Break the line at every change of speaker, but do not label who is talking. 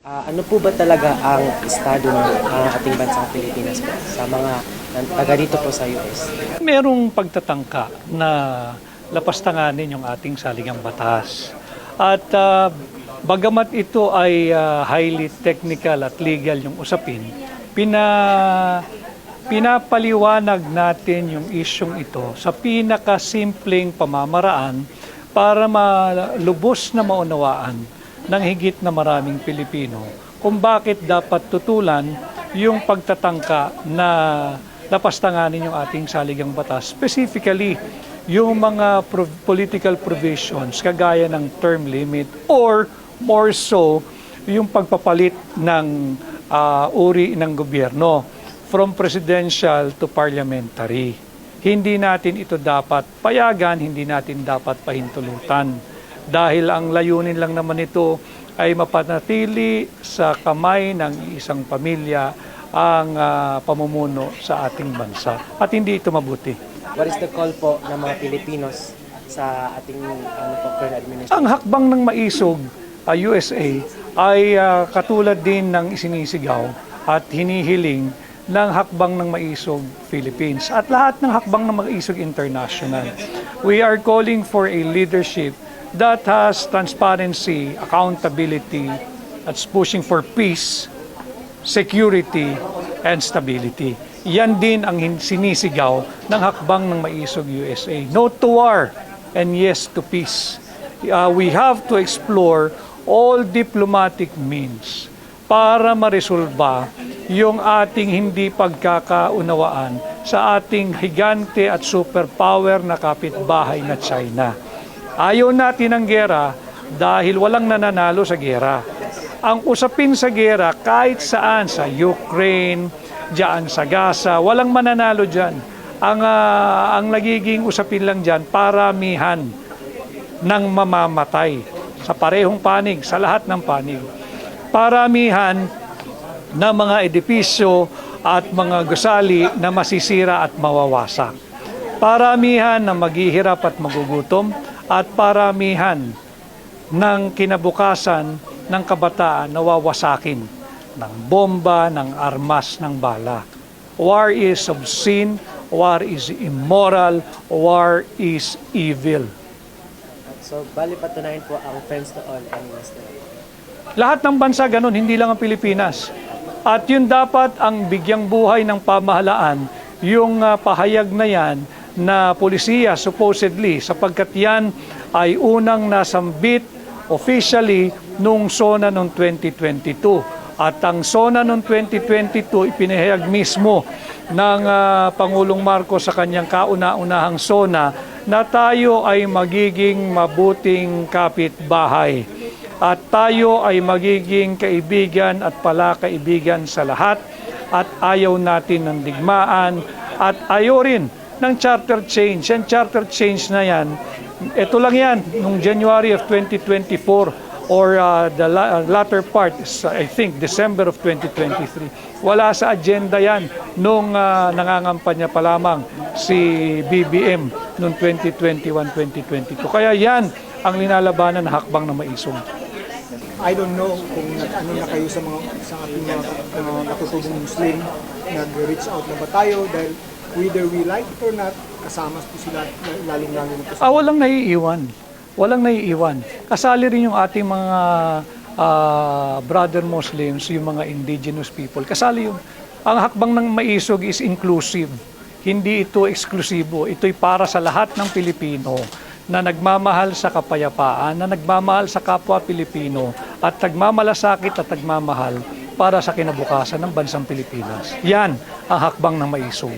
Ano po ba talaga ang estado ng ating bansang Pilipinas po sa mga taga dito po sa US?
Merong pagtatangka na lapastanganin yung ating saligang batas. At bagamat ito ay highly technical at legal yung usapin, pinapaliwanag natin yung isyong ito sa pinakasimpleng pamamaraan para malubos na maunawaan ng higit na maraming Pilipino kung bakit dapat tutulan yung pagtatangka na lapastanganin yung ating saligang batas. Specifically, yung mga political provisions kagaya ng term limit or more so, yung pagpapalit ng uri ng gobyerno from presidential to parliamentary. Hindi natin ito dapat payagan, hindi natin dapat pahintulutan. Dahil ang layunin lang naman ito ay mapanatili sa kamay ng isang pamilya ang pamumuno sa ating bansa. At hindi ito mabuti.
What is the call po ng mga Pilipinos sa ating current administration?
Ang hakbang ng maisog, USA, ay katulad din ng isinisigaw at hinihiling ng hakbang ng maisog Philippines at lahat ng hakbang ng maisog international. We are calling for a leadership that has transparency, accountability, that's pushing for peace, security, and stability. Yan din ang sinisigaw ng hakbang ng maisog USA. No to war and yes to peace. We have to explore all diplomatic means para maresolba yung ating hindi pagkakaunawaan sa ating higante at superpower na kapitbahay na China. Ayaw natin ng gera dahil walang nananalo sa gera. Ang usapin sa gera kahit saan, sa Ukraine, diyan sa Gaza, walang mananalo dyan. Ang nagiging usapin lang dyan, paramihan ng mamamatay sa parehong panig, sa lahat ng panig. Paramihan ng mga edipisyo at mga gusali na masisira at mawawasak. Paramihan na maghihirap at magugutom at paramihan ng kinabukasan ng kabataan na wawasakin ng bomba, ng armas, ng bala. War is obscene, war is immoral, war is evil.
So, bali patunayan po ang friends to all enemies to all.
Lahat ng bansa ganun, hindi lang ang Pilipinas. At yun dapat ang bigyang buhay ng pamahalaan, yung pahayag na yan na polisiya supposedly sapagkat yan ay unang nasambit officially nung SONA noong 2022. At ang SONA noong 2022 ipinahayag mismo ng Pangulong Marcos sa kanyang kauna-unahang SONA na tayo ay magiging mabuting kapitbahay. At tayo ay magiging kaibigan at palakaibigan sa lahat at ayaw natin ng digmaan at ayaw rin ng charter change. Yan charter change na yan, ito lang yan, noong January of 2024 or the latter part, I think December of 2023. Wala sa agenda yan nung nangangampanya pa lamang si BBM noong 2021-2022. Kaya yan ang linalabanan na hakbang na maisog.
I don't know kung ano na kayo sa ating mga katutubong Muslim, nag-reach out na ba tayo dahil whether we like it or not, kasama po sila lalim-lalo na po.
Walang naiiwan. Walang naiiwan. Kasali rin yung ating mga brother Muslims, yung mga indigenous people. Kasali yung ang hakbang ng maisog is inclusive. Hindi ito eksklusibo. Ito'y para sa lahat ng Pilipino na nagmamahal sa kapayapaan, na nagmamahal sa kapwa Pilipino at nagmamalasakit at nagmamahal para sa kinabukasan ng bansang Pilipinas. Yan ang hakbang ng maisog.